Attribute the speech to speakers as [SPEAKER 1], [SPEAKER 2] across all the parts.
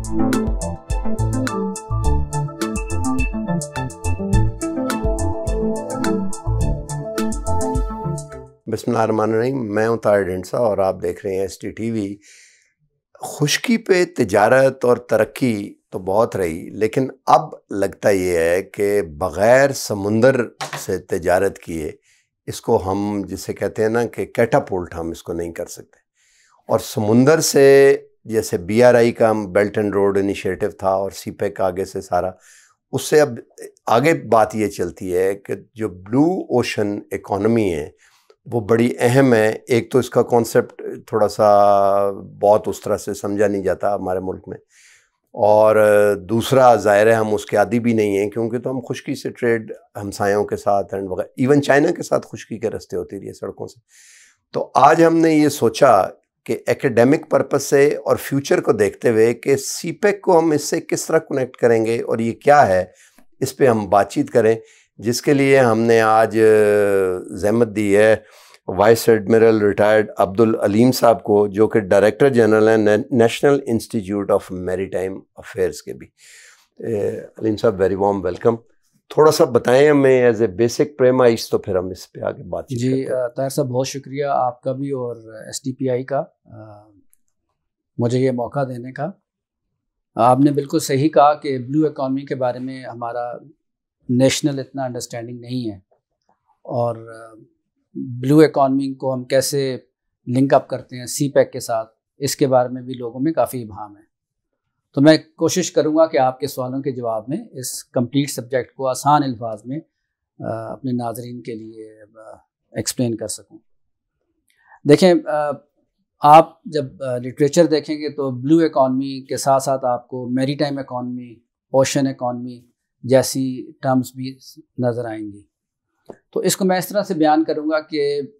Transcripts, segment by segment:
[SPEAKER 1] बिस्मिल्लाहिर्रहमानिर्रहीम। मैं हूं ताहिर ढिंडसा और आप देख रहे हैं STTV। खुश्की पे तिजारत और तरक्की तो बहुत रही, लेकिन अब लगता ये है कि बग़ैर समुंदर से तिजारत किए इसको हम जिसे कहते हैं ना कि कैटापुल्ट, हम इसको नहीं कर सकते। और समुंदर से जैसे BRI का बेल्ट एंड रोड इनिशिएटिव था और CPEC आगे से सारा, उससे अब आगे बात ये चलती है कि जो ब्लू ओशन इकॉनमी है वो बड़ी अहम है। एक तो इसका कॉन्सेप्ट थोड़ा सा बहुत उस तरह से समझा नहीं जाता हमारे मुल्क में, और दूसरा ज़ाहिर है हम उसके आदी भी नहीं हैं, क्योंकि तो हम खुश्की से ट्रेड हमसायों के साथ एंड वगैरह, इवन चाइना के साथ खुश्की के रास्ते होती रही है सड़कों से। तो आज हमने ये सोचा कि एकेडमिक पर्पस से और फ्यूचर को देखते हुए कि CPEC को हम इससे किस तरह कनेक्ट करेंगे और ये क्या है, इस पे हम बातचीत करें, जिसके लिए हमने आज ज़हमत दी है vice admiral retired Abdul Aleem साहब को, जो कि डायरेक्टर जनरल हैं national institute of maritime affairs के भी। अलीम साहब, वेरी वार्म वेलकम। थोड़ा सा बताएं हमें एज ए बेसिक प्रेमाइस, तो फिर हम इस पे आगे बातचीत
[SPEAKER 2] जी। ताहिर साहब, बहुत शुक्रिया आपका भी और STPI का मुझे ये मौका देने का। आपने बिल्कुल सही कहा कि ब्लू इकॉनमी के बारे में हमारा नेशनल इतना अंडरस्टैंडिंग नहीं है, और ब्लू इकॉनमी को हम कैसे लिंक अप करते हैं CPEC के साथ, इसके बारे में भी लोगों में काफ़ी इबाहम है। तो मैं कोशिश करूंगा कि आपके सवालों के जवाब में इस कंप्लीट सब्जेक्ट को आसान अल्फाज में अपने नाजरीन के लिए एक्सप्लेन कर सकूं। देखें, आप जब लिटरेचर देखेंगे तो ब्लू इकॉनमी के साथ साथ आपको मैरीटाइम इकॉनमी, ओशन इकॉनमी जैसी टर्म्स भी नज़र आएंगी। तो इसको मैं इस तरह से बयान करूंगा कि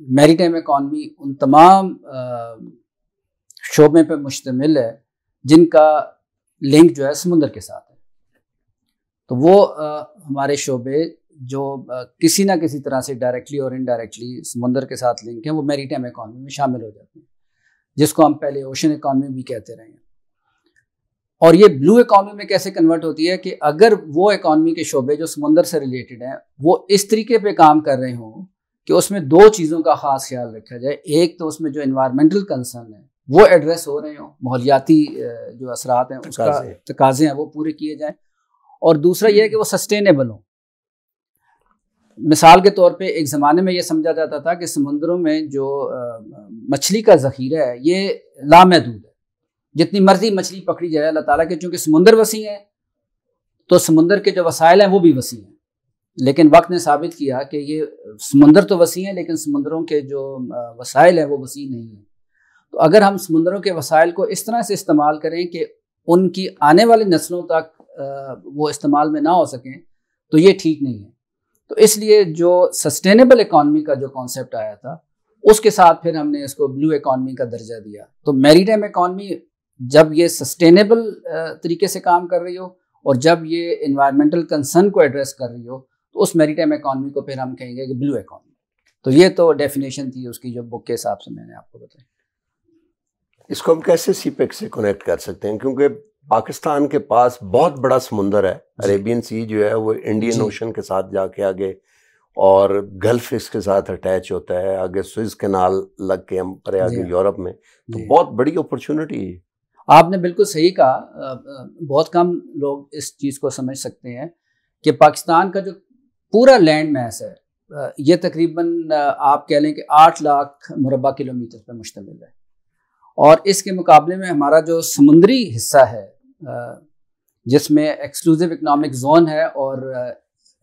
[SPEAKER 2] मैरीटाइम इकॉनमी उन तमाम शोबे पर मुश्तमिल है जिनका लिंक जो है समुंदर के साथ है। तो वो हमारे शोबे जो किसी ना किसी तरह से डायरेक्टली और इनडायरेक्टली समुंदर के साथ लिंक हैं, वो मैरीटाइम इकॉनमी में शामिल हो जाते हैं, जिसको हम पहले ओशन इकॉनमी भी कहते रहे हैं। और ये ब्लू इकॉनमी में कैसे कन्वर्ट होती है कि अगर वो इकॉनमी के शोबे जो समुंदर से रिलेटेड हैं वो इस तरीके पे काम कर रहे हों कि उसमें दो चीज़ों का ख़ास ख्याल रखा जाए। एक तो उसमें जो इन्वायरमेंटल कंसर्न है वो एड्रेस हो रहे हों, माहौलियाती जो असरात हैं उसका तकाज़े हैं वो पूरे किए जाएं, और दूसरा ये है कि वो सस्टेनेबल हों। मिसाल के तौर पे एक ज़माने में ये समझा जाता था कि समुंदरों में जो मछली का ज़ख़ीरा है ये लामहदूद है, जितनी मर्जी मछली पकड़ी जाए अल्लाह ताला के, चूँकि समुंदर वसी है तो समुंदर के जो वसाइल हैं वो भी वसी हैं। लेकिन वक्त ने साबित किया कि ये समुंदर तो वसी हैं लेकिन समुंदरों के जो वसाइल हैं वो वसी नहीं है। तो अगर हम समुंदरों के वसाइल को इस तरह से इस्तेमाल करें कि उनकी आने वाली नस्लों तक वो इस्तेमाल में ना हो सकें, तो ये ठीक नहीं है। तो इसलिए जो सस्टेनेबल इकॉनमी का जो कॉन्सेप्ट आया था उसके साथ फिर हमने इसको ब्लू इकॉनमी का दर्जा दिया। तो मैरीटाइम इकॉनमी जब ये सस्टेनेबल तरीके से काम कर रही हो और जब ये इन्वायरमेंटल कंसर्न को एड्रेस कर रही हो, तो उस मैरीटाइम इकॉनमी को फिर हम कहेंगे कि ब्लू इकॉनमी। तो ये तो डेफिनेशन थी उसकी जो बुक के हिसाब से मैंने आपको बताई।
[SPEAKER 1] इसको हम कैसे CPEC से कनेक्ट कर सकते हैं, क्योंकि पाकिस्तान के पास बहुत बड़ा समुंदर है, अरेबियन सी जो है वो इंडियन ओशन के साथ जाके आगे और गल्फ इसके साथ अटैच होता है, आगे स्विस कैनाल लग के हम पर आगे यूरोप में, तो बहुत बड़ी अपॉर्चुनिटी है।
[SPEAKER 2] आपने बिल्कुल सही कहा। बहुत कम लोग इस चीज़ को समझ सकते हैं कि पाकिस्तान का जो पूरा लैंड मैस है ये तकरीबन आप कह लें कि 8 लाख मुरबा किलोमीटर पर मुश्तमिल है, और इसके मुकाबले में हमारा जो समुद्री हिस्सा है जिसमें एक्सक्लूसिव इकनॉमिक जोन है और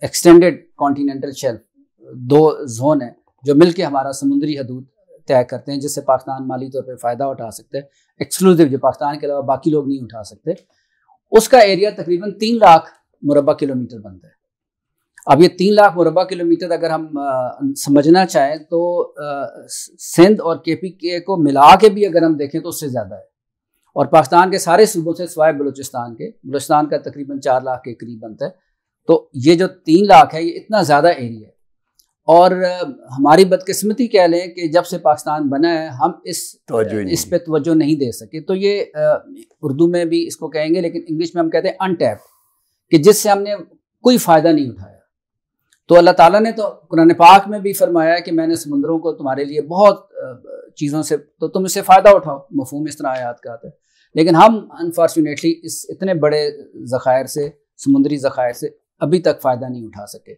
[SPEAKER 2] एक्सटेंडेड कॉन्टिनेंटल शेल्फ, दो जोन है जो मिलके हमारा समुद्री हदूद तय करते हैं, जिससे पाकिस्तान माली तौर पे फ़ायदा उठा सकते हैं, एक्सक्लूसिव जो पाकिस्तान के अलावा बाकी लोग नहीं उठा सकते। उसका एरिया तकरीबन 3 लाख मुरबा किलोमीटर बनता है। अब ये 3 लाख मुरबा किलोमीटर अगर हम समझना चाहें तो सिंध और KPK को मिला के भी अगर हम देखें तो उससे ज़्यादा है, और पाकिस्तान के सारे सूबों से सिवाय बलूचिस्तान का तकरीबन 4 लाख के करीब बनता है। तो ये जो 3 लाख है ये इतना ज़्यादा एरिया है, और हमारी बदकिस्मती कह लें कि जब से पाकिस्तान बना है हम इस पे तवज्जो नहीं दे सके। तो ये उर्दू में भी इसको कहेंगे, लेकिन इंग्लिश में हम कहते हैं अनटैप्ड, कि जिससे हमने कोई फ़ायदा नहीं उठाया। तो अल्लाह ताला ने तो कुरान पाक में भी फरमाया कि मैंने समुद्रों को तुम्हारे लिए बहुत चीज़ों से, तो तुम इससे फ़ायदा उठाओ, मफहूम इस तरह आयात का आता है। लेकिन हम अनफॉर्चुनेटली इस इतने बड़े ज़खायर से, समुद्री ज़खायर से अभी तक फ़ायदा नहीं उठा सके।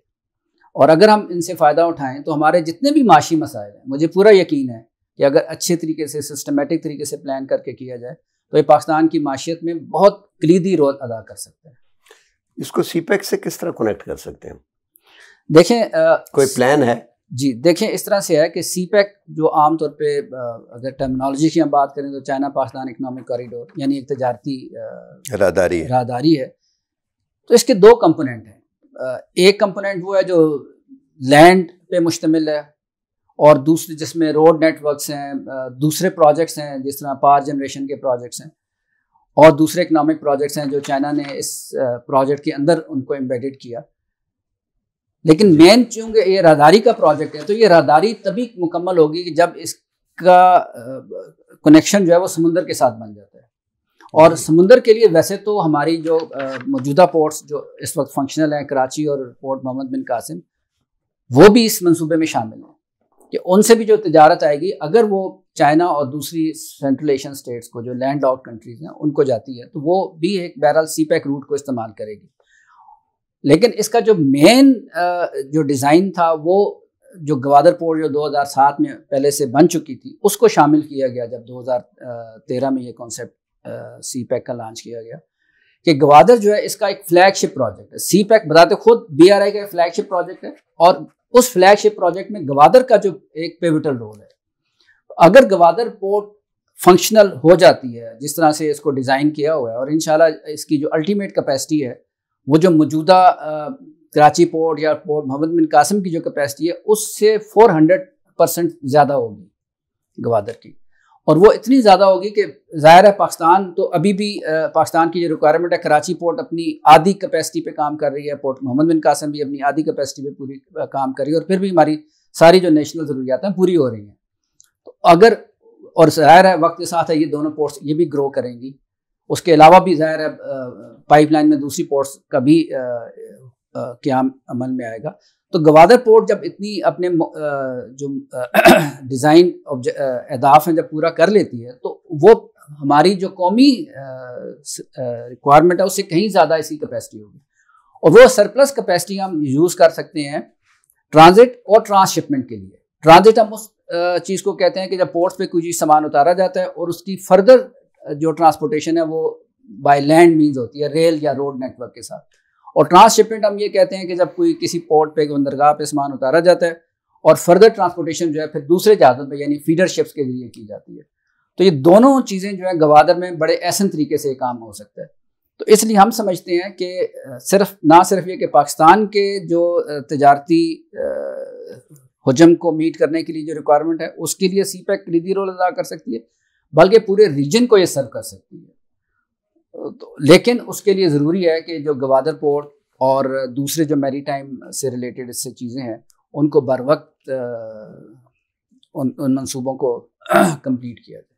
[SPEAKER 2] और अगर हम इनसे फ़ायदा उठाएं तो हमारे जितने भी माशी मसाइल हैं, मुझे पूरा यकीन है कि अगर अच्छे तरीके से, सिस्टमेटिक तरीके से प्लान करके किया जाए तो ये पाकिस्तान की माशियत में बहुत कलीदी रोल अदा कर सकते हैं।
[SPEAKER 1] इसको सीपैक से किस तरह कनेक्ट कर सकते हैं?
[SPEAKER 2] देखें,
[SPEAKER 1] कोई प्लान है?
[SPEAKER 2] जी देखें, इस तरह से है कि सीपैक जो आमतौर पे अगर टर्मिनोलॉजी की हम बात करें तो चाइना पाकिस्तान इकनॉमिक कॉरिडोर, यानी एक तजारती राहदारी है। तो इसके दो कंपोनेंट हैं। एक कंपोनेंट वो है जो लैंड पे मुश्तमिल है, और दूसरे जिसमें रोड नेटवर्क्स हैं, दूसरे प्रोजेक्ट्स हैं जिस तरह पावर जनरेशन के प्रोजेक्ट्स हैं, और दूसरे इकनॉमिक प्रोजेक्ट्स हैं जो चाइना ने इस प्रोजेक्ट के अंदर उनको एम्बेडेड किया। लेकिन मेन चूंकि ये राहदारी का प्रोजेक्ट है, तो ये राहदारी तभी मुकम्मल होगी कि जब इसका कनेक्शन जो है वो समुंदर के साथ बन जाता है। और समुंदर के लिए वैसे तो हमारी जो मौजूदा पोर्ट्स जो इस वक्त फंक्शनल हैं, कराची और पोर्ट मोहम्मद बिन कासिम, वो भी इस मंसूबे में शामिल हैं कि उनसे भी जो तिजारत आएगी, अगर वो चाइना और दूसरी सेंट्रल एशियन स्टेट्स को, जो लैंड लॉक्ड कंट्रीज हैं, उनको जाती है, तो वो भी एक बहरहाल सीपैक रूट को इस्तेमाल करेगी। लेकिन इसका जो मेन जो डिज़ाइन था, वो जो गवादर पोर्ट जो 2007 में पहले से बन चुकी थी, उसको शामिल किया गया जब 2013 में ये कॉन्सेप्ट सीपैक का लॉन्च किया गया कि गवादर जो है इसका एक फ्लैगशिप प्रोजेक्ट है। सीपैक बताते खुद BRI का फ्लैगशिप प्रोजेक्ट है, और उस फ्लैगशिप प्रोजेक्ट में गवादर का जो एक पिवटल रोल है। अगर गवादर पोर्ट फंक्शनल हो जाती है जिस तरह से इसको डिज़ाइन किया हुआ है, और इंशाल्लाह इसकी जो अल्टीमेट कैपेसिटी है वो जो मौजूदा कराची पोर्ट या पोर्ट मोहम्मद बिन कासिम की जो कैपेसिटी है उससे 400% ज़्यादा होगी गवादर की। और वो इतनी ज़्यादा होगी कि ज़ाहिर है पाकिस्तान तो अभी भी पाकिस्तान की जो रिक्वायरमेंट है, कराची पोर्ट अपनी आधी कैपेसिटी पे काम कर रही है, पोर्ट मोहम्मद बिन कासिम भी अपनी आधी कैपेसिटी पे पूरी काम कर रही है, और फिर भी हमारी सारी जो नेशनल ज़रूरियात हैं पूरी हो रही हैं। तो अगर, और ज़ाहिर है वक्त के साथ है ये दोनों पोर्ट्स ये भी ग्रो करेंगी, उसके अलावा भी ज़ाहिर है पाइपलाइन में दूसरी पोर्ट्स का भी क़याम अमल में आएगा। तो गवादर पोर्ट जब इतनी अपने जो डिज़ाइन अहदाफ हैं जब पूरा कर लेती है, तो वो हमारी जो कौमी रिक्वायरमेंट है उससे कहीं ज़्यादा इसकी कैपेसिटी होगी, और वो सरप्लस कैपेसिटी हम यूज़ कर सकते हैं ट्रांजिट और ट्रांसशिपमेंट के लिए। ट्रांजिट हम उस चीज़ को कहते हैं कि जब पोर्ट्स पे कोई चीज़ सामान उतारा जाता है और उसकी फर्दर जो ट्रांसपोर्टेशन है वो बाय लैंड मीन्स होती है, रेल या रोड नेटवर्क के साथ। और ट्रांसशिपमेंट हम ये कहते हैं कि जब कोई किसी पोर्ट पे, बंदरगाह पे सामान उतारा जाता है और फर्दर ट्रांसपोर्टेशन जो है फिर दूसरे जहाज़ों पे यानी फीडर शिप्स के जरिए की जाती है। तो ये दोनों चीज़ें जो है गवादर में बड़े ऐसे तरीके से काम हो सकता है। तो इसलिए हम समझते हैं कि ना सिर्फ ये कि पाकिस्तान के जो तजारती हुजम को मीट करने के लिए जो रिक्वायरमेंट है उसके लिए सीपैक कलीदी रोल अदा कर सकती है, बल्कि पूरे रीजन को ये सर्व कर सकती है। तो लेकिन उसके लिए ज़रूरी है कि जो गवादर पोर्ट और दूसरे जो मैरीटाइम से रिलेटेड इससे चीज़ें हैं उनको बर वक्त उन मंसूबों को कंप्लीट किया जाए।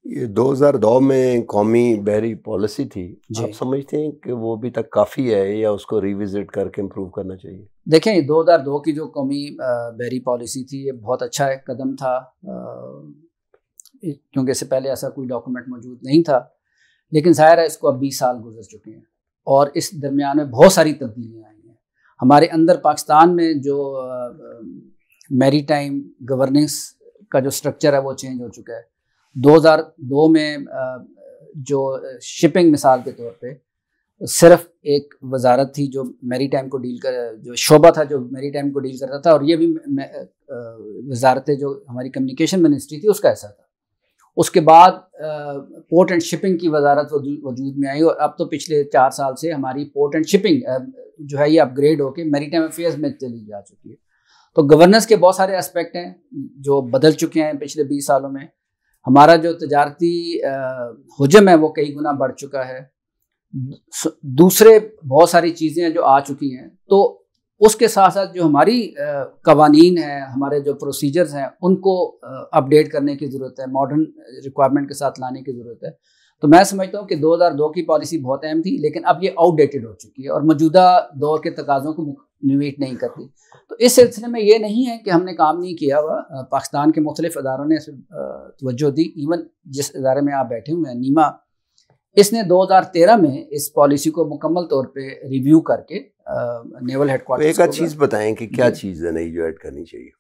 [SPEAKER 1] ये 2002 में कौमी बहरी पॉलिसी थी, आप समझते हैं कि वो अभी तक काफ़ी है या उसको रिविजिट करके इम्प्रूव करना चाहिए?
[SPEAKER 2] देखें, 2002 की जो कौमी बहरी पॉलिसी थी ये बहुत अच्छा एक कदम था, क्योंकि इससे पहले ऐसा कोई डॉक्यूमेंट मौजूद नहीं था। लेकिन ज़ाहिर है इसको अब 20 साल गुजर चुके हैं और इस दरमियान में बहुत सारी तब्दीलियाँ आई हैं हमारे अंदर। पाकिस्तान में जो मैरीटाइम गवर्नेंस का जो स्ट्रक्चर है वो चेंज हो चुका है। 2002 में जो शिपिंग मिसाल के तौर पे सिर्फ एक वजारत थी जो मैरीटाइम को डील कर, जो शोबा था जो मैरीटाइम को डील करता था, और ये भी वजारतें जो हमारी कम्युनिकेशन मिनिस्ट्री थी उसका हिस्सा था। उसके बाद पोर्ट एंड शिपिंग की वजारत वजूद में आई, और अब तो पिछले 4 साल से हमारी पोर्ट एंड शिपिंग जो है ये अपग्रेड होकर मैरीटाइम अफेयर्स में चली जा चुकी है। तो गवर्नेंस के बहुत सारे एस्पेक्ट हैं जो बदल चुके हैं पिछले 20 सालों में। हमारा जो तजारती हुजम है वो कई गुना बढ़ चुका है। दूसरे बहुत सारी चीज़ें जो आ चुकी हैं, तो उसके साथ साथ जो हमारी कवानीन है, हमारे जो प्रोसीजर्स हैं, उनको अपडेट करने की ज़रूरत है, मॉडर्न रिक्वायरमेंट के साथ लाने की ज़रूरत है। तो मैं समझता हूँ कि 2002 की पॉलिसी बहुत अहम थी, लेकिन अब ये आउटडेटेड हो चुकी है और मौजूदा दौर के तकाज़ों को मीट नहीं करती। तो इस सिलसिले में ये नहीं है कि हमने काम नहीं किया हुआ, पाकिस्तान के मुख्तलिफ अदारों ने तवज्जो दी। इवन जिस इदारे में आप बैठे हुए हैं, नीमा, इसने 2013 में इस पॉलिसी को मुकम्मल तौर पे रिव्यू करके नेवल हेडक्वार्टर।
[SPEAKER 1] एक आध चीज़ बताएं कि क्या चीज़ है नई जो ऐड करनी चाहिए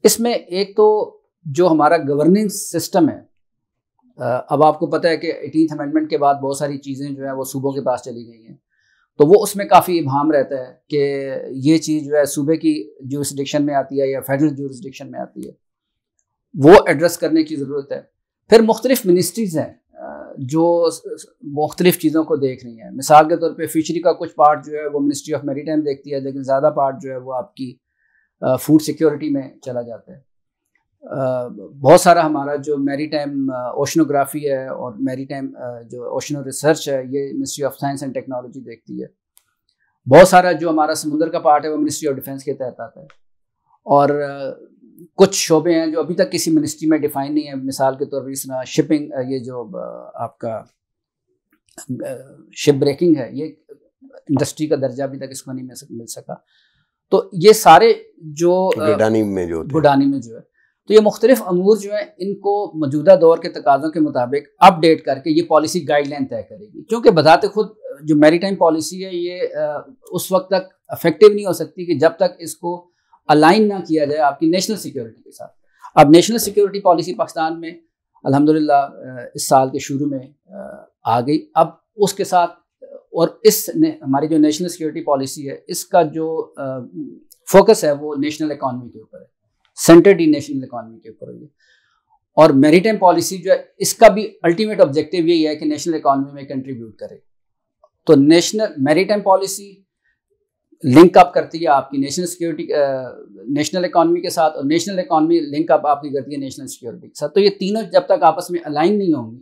[SPEAKER 2] इसमें। एक तो जो हमारा गवर्नेंस सिस्टम है, अब आपको पता है कि 18th अमेंडमेंट के बाद बहुत सारी चीज़ें जो है वो सूबों के पास चली गई हैं, तो वो उसमें काफ़ी इबाहम रहता है कि ये चीज़ जो है सूबे की ज्यूरिसडिक्शन में आती है या फेडरल ज्यूरिसडिक्शन में आती है, वो एड्रेस करने की ज़रूरत है। फिर मुख्तलिफ मिनिस्ट्रीज़ हैं जो मुख्तलिफ चीज़ों को देख रही हैं। मिसाल के तौर पे फिशरी का कुछ पार्ट जो है वो मिनिस्ट्री ऑफ मैरीटाइम देखती है, लेकिन ज़्यादा पार्ट जो है वो आपकी फूड सिक्योरिटी में चला जाता है। बहुत सारा हमारा जो मैरीटाइम ओशनोग्राफी है और मैरीटाइम जो ओशनो रिसर्च है, ये ministry of science and technology देखती है। बहुत सारा जो हमारा समुद्र का पार्ट है वो मिनिस्ट्री ऑफ डिफेंस के तहत आता है। और कुछ शोबे हैं जो अभी तक किसी मिनिस्ट्री में डिफाइन नहीं है। मिसाल के तौर पर इस तरह शिपिंग, ये जो आपका शिप ब्रेकिंग है, ये इंडस्ट्री का दर्जा अभी तक इसको नहीं मिल सका। तो ये सारे जो
[SPEAKER 1] गुडानी में जो है,
[SPEAKER 2] तो ये मुख्तलिफ अमूर जो है, इनको मौजूदा दौर के तकाज़ों के मुताबिक अपडेट करके ये पॉलिसी गाइडलाइन तय करेगी। क्योंकि बताते खुद जो मैरीटाइम पॉलिसी है, ये उस वक्त तक इफेक्टिव नहीं हो सकती कि जब तक इसको अलाइन ना किया जाए आपकी नेशनल सिक्योरिटी के साथ। अब नेशनल सिक्योरिटी पॉलिसी पाकिस्तान में अल्हम्दुलिल्लाह इस साल के शुरू में आ गई। अब उसके साथ और हमारी जो नेशनल सिक्योरिटी पॉलिसी है, इसका जो फोकस है वो नेशनल इकॉनमी के ऊपर है, सेंटर्ड इन नेशनल इकॉनमी के ऊपर है। और मैरीटाइम पॉलिसी जो है, इसका भी अल्टीमेट ऑब्जेक्टिव यही है कि नेशनल इकॉनमी में कंट्रीब्यूट करे। तो national maritime policy link up करती है आपकी नेशनल सिक्योरिटी, नेशनल इकॉनमी के साथ, और नेशनल इकॉनमी लिंक अप आपकी करती है नेशनल सिक्योरिटी के साथ। तो ये तीनों जब तक आपस में अलाइन नहीं होंगी,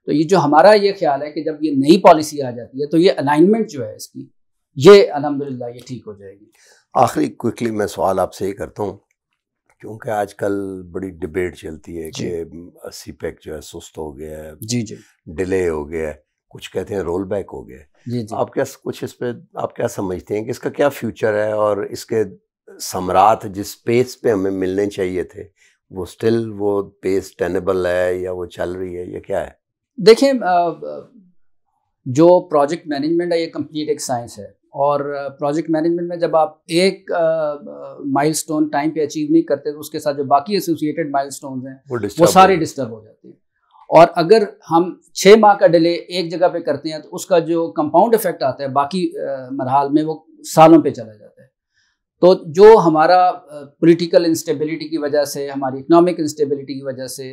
[SPEAKER 2] तो ये जो हमारा ये ख्याल है कि जब ये नई पॉलिसी आ जाती है तो ये अलाइनमेंट जो है इसकी, ये अल्हम्दुलिल्लाह ये ठीक हो जाएगी।
[SPEAKER 1] आखिरी क्विकली मैं सवाल आपसे ये करता हूँ, क्योंकि आजकल बड़ी डिबेट चलती है कि सीपैक जो है सुस्त हो गया है,
[SPEAKER 2] जी,
[SPEAKER 1] डिले हो गया है, कुछ कहते हैं रोल बैक हो गया है।
[SPEAKER 2] जी।
[SPEAKER 1] आप क्या कुछ इस पे आप क्या समझते हैं कि इसका क्या फ्यूचर है, और इसके समरात जिस पेस पे हमें मिलने चाहिए थे, वो स्टिल वो पेस टेनेबल है या वो चल रही है, या क्या है?
[SPEAKER 2] देखिए, जो प्रोजेक्ट मैनेजमेंट है ये कंप्लीट एक साइंस है, और प्रोजेक्ट मैनेजमेंट में जब आप एक माइलस्टोन टाइम पे अचीव नहीं करते, तो उसके साथ जो बाकी एसोसिएटेड माइलस्टोन्स हैं वो सारे डिस्टर्ब हो जाते हैं। और अगर हम 6 माह का डिले एक जगह पे करते हैं, तो उसका जो कंपाउंड इफेक्ट आता है बाकी मरहाल में, वो सालों पे चला जाता है। तो जो हमारा पॉलिटिकल इंस्टेबिलिटी की वजह से, हमारी इकोनॉमिक इंस्टेबिलिटी की वजह से,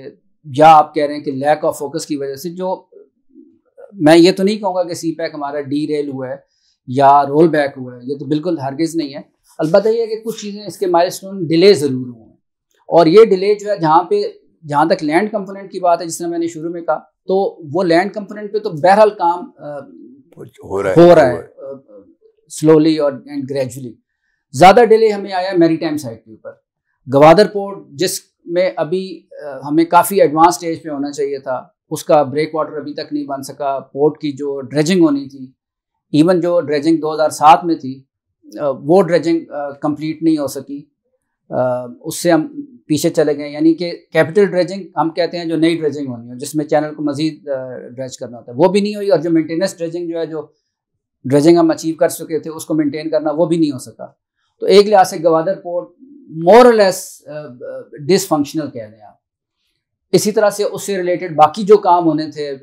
[SPEAKER 2] या आप कह रहे हैं कि लैक ऑफ फोकस की वजह से, जो मैं ये तो नहीं कहूँगा कि सीपैक हमारा डी रेल हुआ है या रोल बैक हुआ है, ये तो बिल्कुल हरगिज़ नहीं है। अलबत्ता ये है कि कुछ चीज़ें इसके माइलस्टोन डिले ज़रूर हुए हैं, और ये डिले जो है जहाँ तक लैंड कंपोनेंट की बात है, जिस तरह मैंने शुरू में कहा, तो वो लैंड कंपोनेंट पे तो बहरहाल काम हो रहा है स्लोली और एंड ग्रेजुअली। ज़्यादा डिले हमें आया मैरीटाइम साइड के ऊपर। गवादर पोर्ट, जिसमें अभी हमें काफ़ी एडवांस स्टेज पे होना चाहिए था, उसका ब्रेक वाटर अभी तक नहीं बन सका। पोर्ट की जो ड्रेजिंग होनी थी, इवन जो ड्रेजिंग 2007 में थी, वो ड्रेजिंग कंप्लीट नहीं हो सकी, उससे हम पीछे चले गए। यानी कि कैपिटल ड्रेजिंग हम कहते हैं, जो नई ड्रेजिंग होनी है जिसमें चैनल को मजीद ड्रेज करना होता है, वो भी नहीं हुई। और जो मेंटेनेंस ड्रेजिंग जो है, जो ड्रेजिंग हम अचीव कर चुके थे, उसको मेंटेन करना, वो भी नहीं हो सका। तो एक लिहाज से गवादर पोर्ट मोर और लेस डिसफंक्शनल कह लें आप। इसी तरह से उससे रिलेटेड बाकी जो काम होने थे,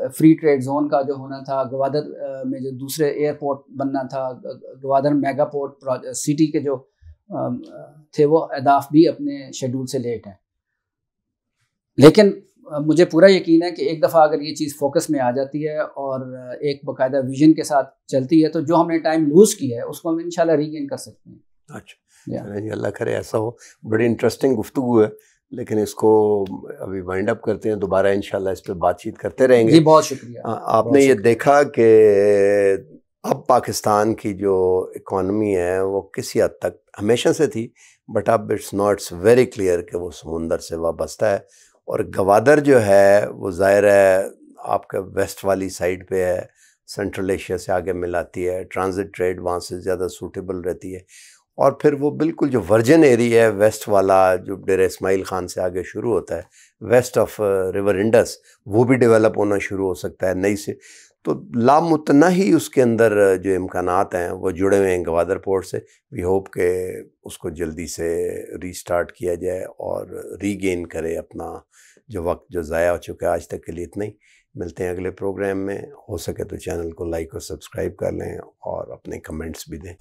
[SPEAKER 2] फ्री ट्रेड जोन का जो होना था, गवादर में जो दूसरे एयरपोर्ट बनना था, गवादर मेगा पोर्ट सिटी के जो थे, वो अहदाफ भी अपने शेड्यूल से लेट हैं। लेकिन मुझे पूरा यकीन है कि एक दफ़ा अगर ये चीज़ फोकस में आ जाती है और एक बाकायदा विजन के साथ चलती है, तो जो हमने टाइम लूज़ किया है उसको हम इंशाल्लाह रीगेन कर सकते हैं।
[SPEAKER 1] अच्छा, अल्लाह करे ऐसा हो। बड़ी इंटरेस्टिंग गुफ्तगू है, लेकिन इसको अभी वाइंड अप करते हैं, दोबारा इंशाल्लाह इस पर बातचीत करते रहेंगे।
[SPEAKER 2] जी, बहुत शुक्रिया।
[SPEAKER 1] आपने ये देखा कि अब पाकिस्तान की जो इकॉनमी है वो किसी हद तक हमेशा से थी, बट अब इट्स वेरी क्लियर कि वो समुंदर से वाबस्ता है। और गवादर जो है वो ज़ाहिर है आपका वेस्ट वाली साइड पे है, सेंट्रल एशिया से आगे मिलाती है, ट्रांजिट ट्रेड वहाँ से ज़्यादा सूटेबल रहती है। और फिर वो बिल्कुल जो वर्जिन एरिया है वेस्ट वाला, जो डेरा इस्माइल ख़ान से आगे शुरू होता है, वेस्ट ऑफ रिवर इंडस, वो भी डेवलप होना शुरू हो सकता है नई से। तो लामुतना ही उसके अंदर जो इम्कानात हैं वो जुड़े हुए हैं गवादर पोर्ट से। वी होप के उसको जल्दी से रीस्टार्ट किया जाए और रीगेन करे अपना जो वक्त जो ज़ाया हो चुका है आज तक के लिए। इतना ही, मिलते हैं अगले प्रोग्राम में। हो सके तो चैनल को लाइक और सब्सक्राइब कर लें और अपने कमेंट्स भी दें।